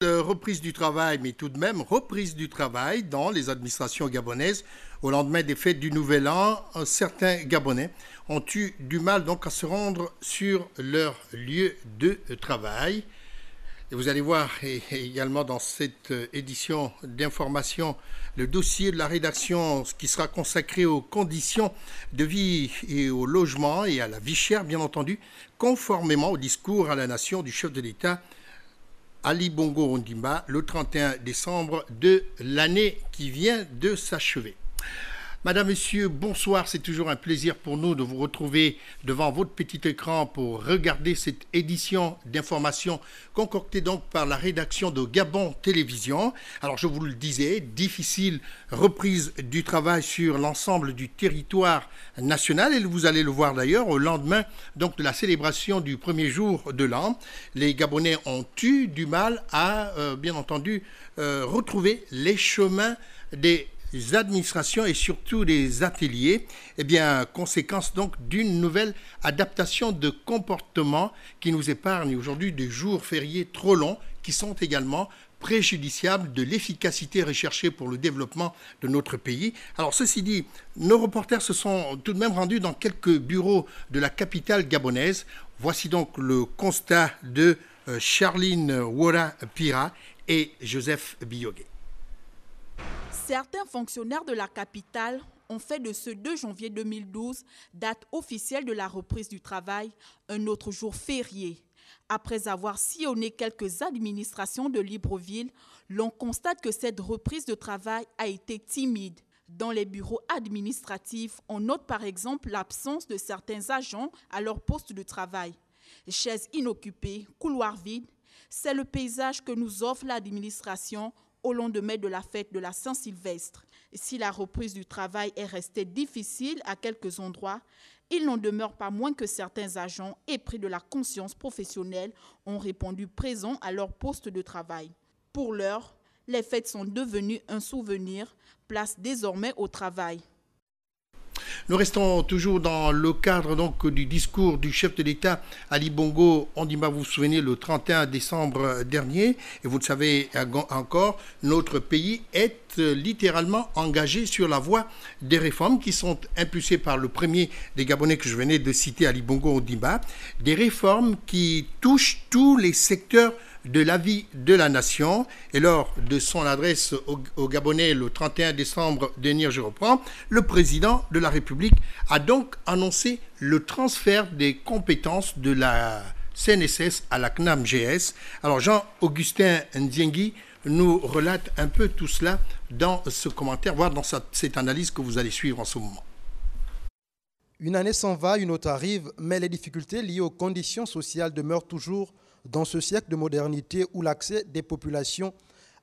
Reprise du travail, mais tout de même reprise du travail dans les administrations gabonaises. Au lendemain des fêtes du Nouvel An, certains Gabonais ont eu du mal donc à se rendre sur leur lieu de travail. Et vous allez voir également dans cette édition d'information le dossier de la rédaction qui sera consacré aux conditions de vie et au logement et à la vie chère, bien entendu, conformément au discours à la nation du chef de l'État Ali Bongo Ondimba le 31 décembre de l'année qui vient de s'achever. Madame, Monsieur, bonsoir. C'est toujours un plaisir pour nous de vous retrouver devant votre petit écran pour regarder cette édition d'information concoctée donc par la rédaction de Gabon Télévision. Alors, je vous le disais, difficile reprise du travail sur l'ensemble du territoire national. Et vous allez le voir d'ailleurs au lendemain donc de la célébration du premier jour de l'an. Les Gabonais ont eu du mal à, bien entendu, retrouver les chemins des administrations et surtout des ateliers, conséquence donc d'une nouvelle adaptation de comportement qui nous épargne aujourd'hui des jours fériés trop longs qui sont également préjudiciables de l'efficacité recherchée pour le développement de notre pays. Alors ceci dit, nos reporters se sont tout de même rendus dans quelques bureaux de la capitale gabonaise. Voici donc le constat de Charline Wora Pira et Joseph Biyogué. Certains fonctionnaires de la capitale ont fait de ce 2 janvier 2012, date officielle de la reprise du travail, un autre jour férié. Après avoir sillonné quelques administrations de Libreville, l'on constate que cette reprise de travail a été timide. Dans les bureaux administratifs, on note par exemple l'absence de certains agents à leur poste de travail. Chaises inoccupées, couloirs vides, c'est le paysage que nous offre l'administration au lendemain de la fête de la Saint-Sylvestre. Si la reprise du travail est restée difficile à quelques endroits, il n'en demeure pas moins que certains agents, épris de la conscience professionnelle, ont répondu présents à leur poste de travail. Pour l'heure, les fêtes sont devenues un souvenir, place désormais au travail. Nous restons toujours dans le cadre donc du discours du chef de l'État Ali Bongo Ondimba, vous vous souvenez, le 31 décembre dernier. Et vous le savez encore, notre pays est littéralement engagé sur la voie des réformes qui sont impulsées par le premier des Gabonais que je venais de citer, Ali Bongo Ondimba. Des réformes qui touchent tous les secteurs de la vie de la nation. Et lors de son adresse aux Gabonais le 31 décembre dernier, je reprends, le président de la République a donc annoncé le transfert des compétences de la CNSS à la CNAM-GS. Alors Jean-Augustin Ndiengui nous relate un peu tout cela dans ce commentaire, voire dans cette analyse que vous allez suivre en ce moment. Une année s'en va, une autre arrive, mais les difficultés liées aux conditions sociales demeurent toujours dans ce siècle de modernité où l'accès des populations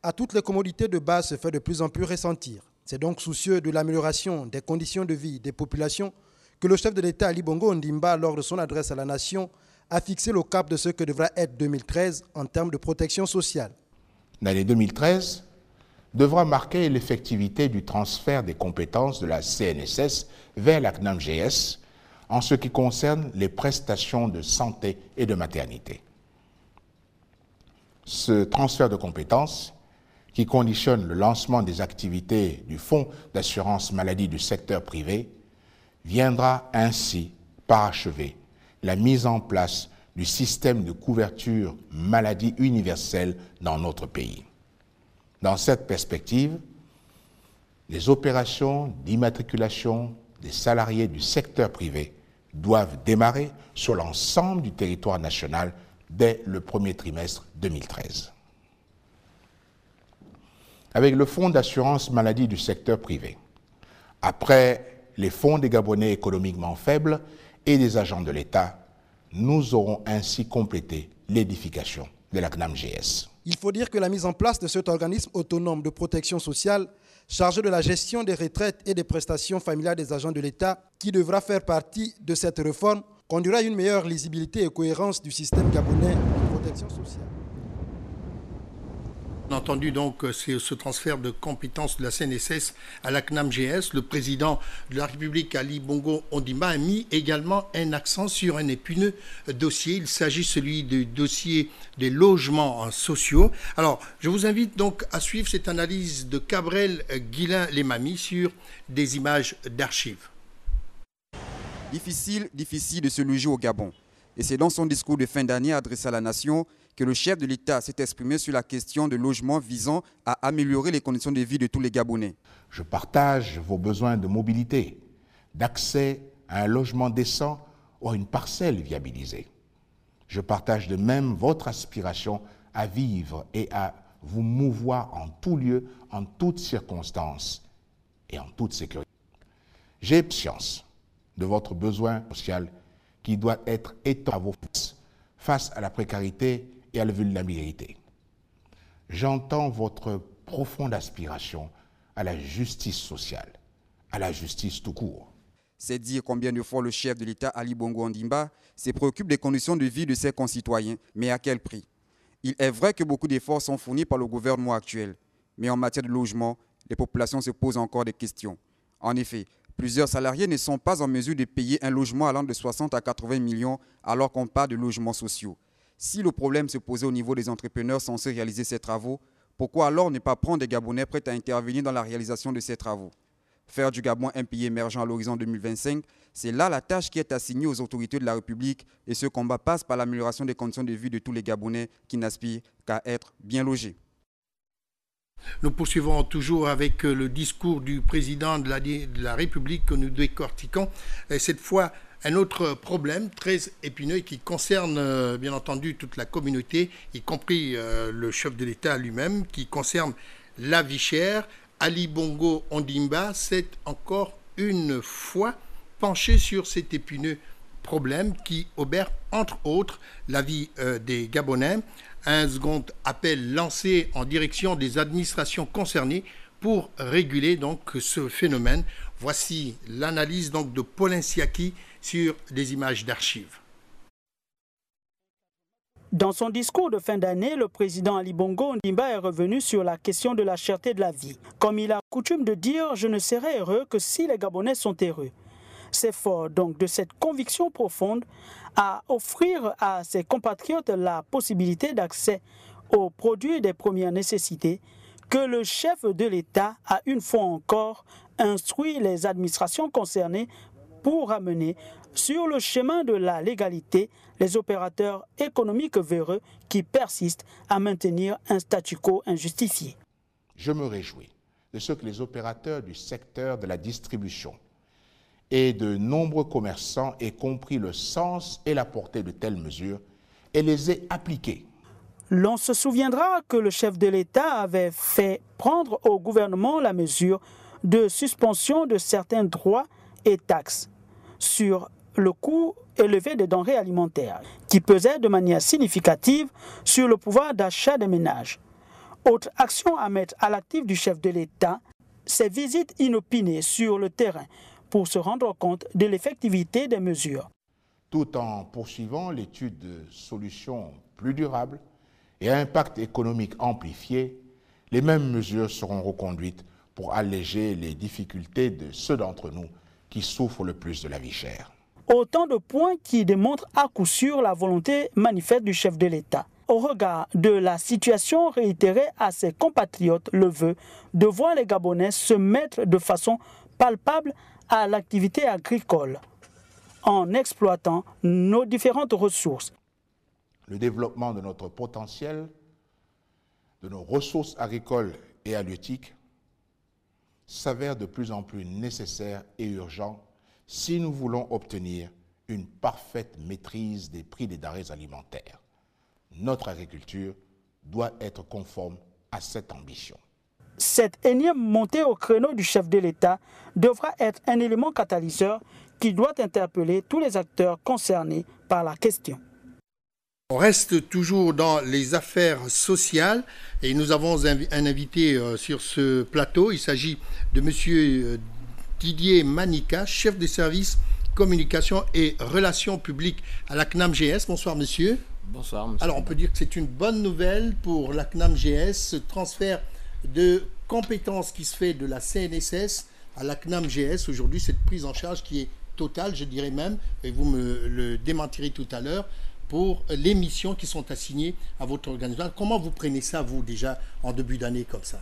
à toutes les commodités de base se fait de plus en plus ressentir. C'est donc soucieux de l'amélioration des conditions de vie des populations que le chef de l'État Ali Bongo Ondimba, lors de son adresse à la nation, a fixé le cap de ce que devra être 2013 en termes de protection sociale. L'année 2013 devra marquer l'effectivité du transfert des compétences de la CNSS vers la CNAM-GS en ce qui concerne les prestations de santé et de maternité. Ce transfert de compétences, qui conditionne le lancement des activités du Fonds d'assurance maladie du secteur privé, viendra ainsi parachever la mise en place du système de couverture maladie universelle dans notre pays. Dans cette perspective, les opérations d'immatriculation des salariés du secteur privé doivent démarrer sur l'ensemble du territoire national dès le premier trimestre 2013. Avec le Fonds d'assurance maladie du secteur privé, après les fonds des Gabonais économiquement faibles et des agents de l'État, nous aurons ainsi complété l'édification de la CNAM-GS. Il faut dire que la mise en place de cet organisme autonome de protection sociale chargé de la gestion des retraites et des prestations familiales des agents de l'État, qui devra faire partie de cette réforme, conduira à une meilleure lisibilité et cohérence du système gabonais de protection sociale. On a entendu donc ce transfert de compétences de la CNSS à la CNAM-GS. Le président de la République, Ali Bongo Ondimba, a mis également un accent sur un épineux dossier. Il s'agit celui du dossier des logements sociaux. Alors, je vous invite donc à suivre cette analyse de Cabrel Guillain-Lemami sur des images d'archives. Difficile de se loger au Gabon. Et c'est dans son discours de fin d'année adressé à la nation que le chef de l'État s'est exprimé sur la question de logement visant à améliorer les conditions de vie de tous les Gabonais. Je partage vos besoins de mobilité, d'accès à un logement décent ou à une parcelle viabilisée. Je partage de même votre aspiration à vivre et à vous mouvoir en tout lieu, en toutes circonstances et en toute sécurité. J'ai conscience de votre besoin social qui doit être étendu à vos face à la précarité et à la vulnérabilité. J'entends votre profonde aspiration à la justice sociale, à la justice tout court. C'est dire combien de fois le chef de l'État, Ali Bongo Ondimba, se préoccupe des conditions de vie de ses concitoyens, mais à quel prix? Il est vrai que beaucoup d'efforts sont fournis par le gouvernement actuel, mais en matière de logement, les populations se posent encore des questions. En effet, plusieurs salariés ne sont pas en mesure de payer un logement allant de 60 à 80 millions alors qu'on parle de logements sociaux. Si le problème se posait au niveau des entrepreneurs censés réaliser ces travaux, pourquoi alors ne pas prendre des Gabonais prêts à intervenir dans la réalisation de ces travaux? Faire du Gabon un pays émergent à l'horizon 2025, c'est là la tâche qui est assignée aux autorités de la République et ce combat passe par l'amélioration des conditions de vie de tous les Gabonais qui n'aspirent qu'à être bien logés. Nous poursuivons toujours avec le discours du président de la République que nous décortiquons. Et cette fois, un autre problème très épineux qui concerne bien entendu toute la communauté, y compris le chef de l'État lui-même, qui concerne la vie chère. Ali Bongo Ondimba s'est encore une fois penché sur cet épineux problème qui obère entre autres la vie des Gabonais. Un second appel lancé en direction des administrations concernées pour réguler donc ce phénomène. Voici l'analyse donc de Paulin Siaki sur des images d'archives. Dans son discours de fin d'année, le président Ali Bongo Ondimba est revenu sur la question de la cherté de la vie. Comme il a coutume de dire, je ne serai heureux que si les Gabonais sont heureux. C'est fort donc de cette conviction profonde à offrir à ses compatriotes la possibilité d'accès aux produits des premières nécessités que le chef de l'État a une fois encore instruit les administrations concernées pour amener sur le chemin de la légalité les opérateurs économiques véreux qui persistent à maintenir un statu quo injustifié. Je me réjouis de ce que les opérateurs du secteur de la distribution et de nombreux commerçants aient compris le sens et la portée de telles mesures et les aient appliquées. L'on se souviendra que le chef de l'État avait fait prendre au gouvernement la mesure de suspension de certains droits et taxes sur le coût élevé des denrées alimentaires, qui pesait de manière significative sur le pouvoir d'achat des ménages. Autre action à mettre à l'actif du chef de l'État, ses visites inopinées sur le terrain pour se rendre compte de l'effectivité des mesures. Tout en poursuivant l'étude de solutions plus durables et à impact économique amplifié, les mêmes mesures seront reconduites pour alléger les difficultés de ceux d'entre nous qui souffrent le plus de la vie chère. Autant de points qui démontrent à coup sûr la volonté manifeste du chef de l'État. Au regard de la situation réitérée à ses compatriotes le vœu de voir les Gabonais se mettre de façon palpable à l'activité agricole en exploitant nos différentes ressources. Le développement de notre potentiel, de nos ressources agricoles et halieutiques s'avère de plus en plus nécessaire et urgent si nous voulons obtenir une parfaite maîtrise des prix des denrées alimentaires. Notre agriculture doit être conforme à cette ambition. Cette énième montée au créneau du chef de l'État devra être un élément catalyseur qui doit interpeller tous les acteurs concernés par la question. On reste toujours dans les affaires sociales et nous avons un invité sur ce plateau. Il s'agit de M. Didier Manika, chef de service communication et relations publiques à la CNAM-GS. Bonsoir monsieur. Bonsoir, monsieur. Alors, on peut dire que c'est une bonne nouvelle pour la CNAM-GS, ce transfert de compétences qui se fait de la CNSS à la CNAM-GS. Aujourd'hui, cette prise en charge qui est totale, je dirais même, et vous me le démentirez tout à l'heure, pour les missions qui sont assignées à votre organisation. Comment vous prenez ça, vous, déjà, en début d'année comme ça?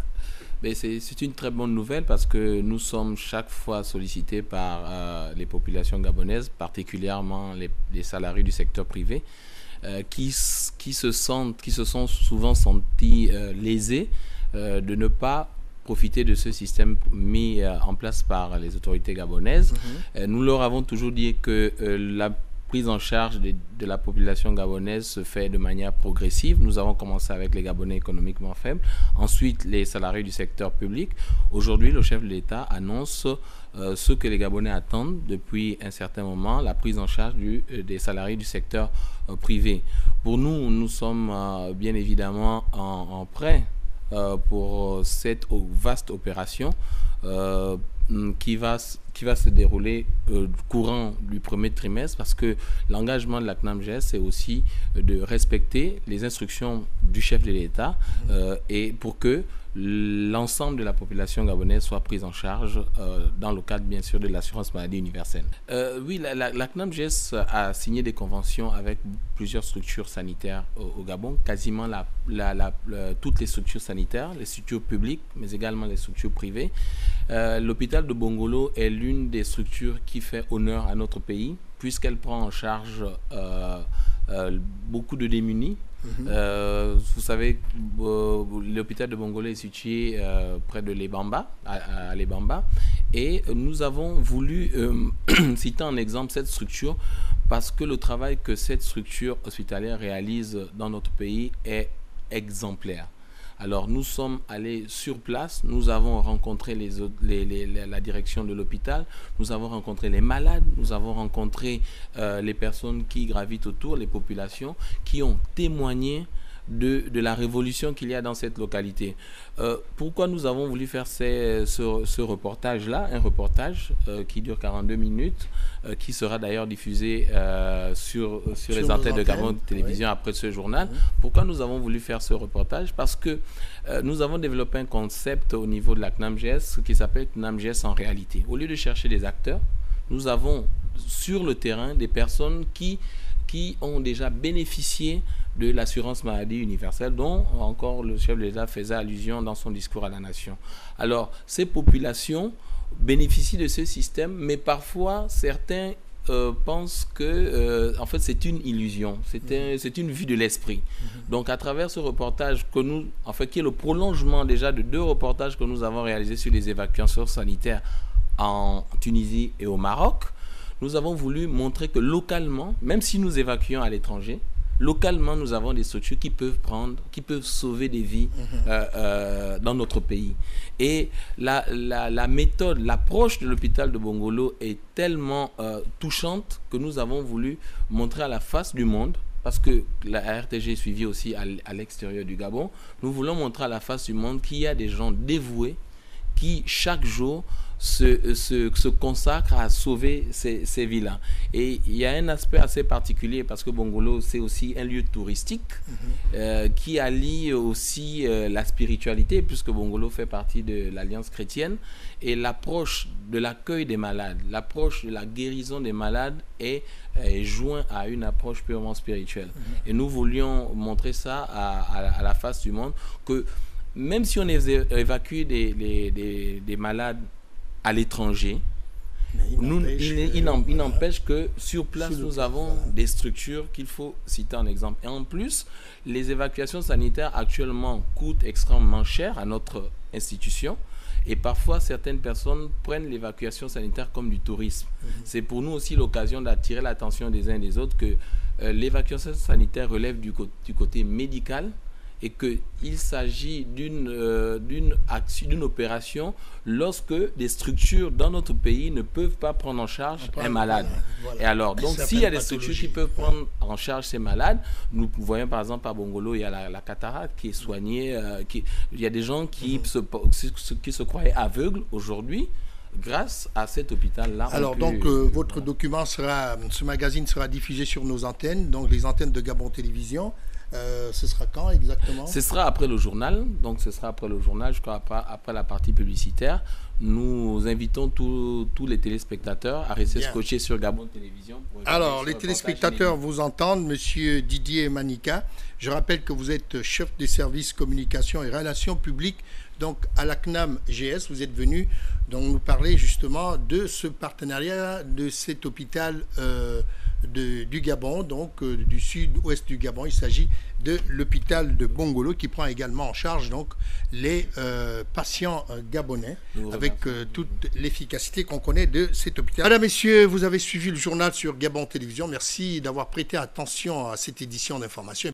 C'est une très bonne nouvelle parce que nous sommes chaque fois sollicités par les populations gabonaises, particulièrement les salariés du secteur privé, qui se sont souvent sentis lésés de ne pas profiter de ce système mis en place par les autorités gabonaises. Nous leur avons toujours dit que la prise en charge de la population gabonaise se fait de manière progressive. Nous avons commencé avec les Gabonais économiquement faibles, ensuite les salariés du secteur public. Aujourd'hui, le chef de l'État annonce ce que les Gabonais attendent depuis un certain moment, la prise en charge des salariés du secteur privé. Pour nous, nous sommes bien évidemment en prêt pour cette vaste opération qui va se dérouler courant du premier trimestre, parce que l'engagement de la CNAM-GS, c'est aussi de respecter les instructions du chef de l'État et pour que l'ensemble de la population gabonaise soit prise en charge dans le cadre, bien sûr, de l'assurance maladie universelle. Oui, la CNAM-GS a signé des conventions avec plusieurs structures sanitaires au Gabon, quasiment toutes les structures sanitaires, les structures publiques, mais également les structures privées. L'hôpital de Bongolo est l'une des structures qui fait honneur à notre pays, puisqu'elle prend en charge beaucoup de démunis. Vous savez, l'hôpital de Bongolo est situé près de Lebamba, à Lebamba, et nous avons voulu citer en exemple cette structure parce que le travail que cette structure hospitalière réalise dans notre pays est exemplaire. Alors nous sommes allés sur place, nous avons rencontré la direction de l'hôpital, nous avons rencontré les malades, nous avons rencontré les personnes qui gravitent autour, les populations, qui ont témoigné de la révolution qu'il y a dans cette localité. Pourquoi nous avons voulu faire ce reportage-là, un reportage qui dure 42 minutes, qui sera d'ailleurs diffusé sur les antennes de Gabon Télévision après ce journal. Pourquoi nous avons voulu faire ce reportage? Parce que nous avons développé un concept au niveau de la CNAM-GS qui s'appelle CNAM-GS en réalité. Au lieu de chercher des acteurs, nous avons sur le terrain des personnes qui ont déjà bénéficié de l'assurance maladie universelle, dont encore le chef de l'État faisait allusion dans son discours à la nation. Alors, ces populations bénéficient de ce système, mais parfois, certains pensent que en fait, c'est une illusion, c'est une vue de l'esprit. Donc, à travers ce reportage, qui est le prolongement déjà de 2 reportages que nous avons réalisés sur les évacuations sanitaires en Tunisie et au Maroc, nous avons voulu montrer que localement, même si nous évacuons à l'étranger, localement, nous avons des structures qui peuvent sauver des vies dans notre pays. Et la méthode, l'approche de l'hôpital de Bongolo est tellement touchante que nous avons voulu montrer à la face du monde, parce que la RTG est suivie aussi à l'extérieur du Gabon. Nous voulons montrer à la face du monde qu'il y a des gens dévoués qui, chaque jour, se consacre à sauver ces vies-là. Et il y a un aspect assez particulier parce que Bongolo, c'est aussi un lieu touristique qui allie aussi la spiritualité, puisque Bongolo fait partie de l'Alliance chrétienne, et l'approche de l'accueil des malades, l'approche de la guérison des malades est joint à une approche purement spirituelle. Et nous voulions montrer ça à la face du monde, que même si on évacue des malades à l'étranger, il n'empêche que sur place, nous avons des structures qu'il faut citer en exemple. Et en plus, les évacuations sanitaires actuellement coûtent extrêmement cher à notre institution. Et parfois, certaines personnes prennent l'évacuation sanitaire comme du tourisme. C'est pour nous aussi l'occasion d'attirer l'attention des uns et des autres que l'évacuation sanitaire relève du côté médical, et qu'il s'agit d'une opération lorsque des structures dans notre pays ne peuvent pas prendre en charge un malade. Voilà. Et alors, donc, s'il y a des structures qui peuvent prendre en charge ces malades, nous voyons par exemple à Bongolo, il y a la cataracte qui est soignée, il y a des gens qui se croyaient aveugles aujourd'hui, grâce à cet hôpital-là. Alors donc votre document sera, ce magazine sera diffusé sur nos antennes, donc les antennes de Gabon Télévision. Ce sera quand exactement? Ce sera après le journal, donc ce sera après le journal, je crois après la partie publicitaire. Nous invitons tous les téléspectateurs à rester scotchés sur Gabon Télévision. Alors les téléspectateurs vous entendent, monsieur Didier Manika. Je rappelle que vous êtes chef des services communication et relations publiques donc à la CNAM GS. Vous êtes venu donc nous parler justement de ce partenariat, de cet hôpital du Gabon, donc du sud-ouest du Gabon. Il s'agit de l'hôpital de Bongolo qui prend également en charge donc les patients gabonais avec toute l'efficacité qu'on connaît de cet hôpital. Madame, messieurs, vous avez suivi le journal sur Gabon Télévision. Merci d'avoir prêté attention à cette édition d'information.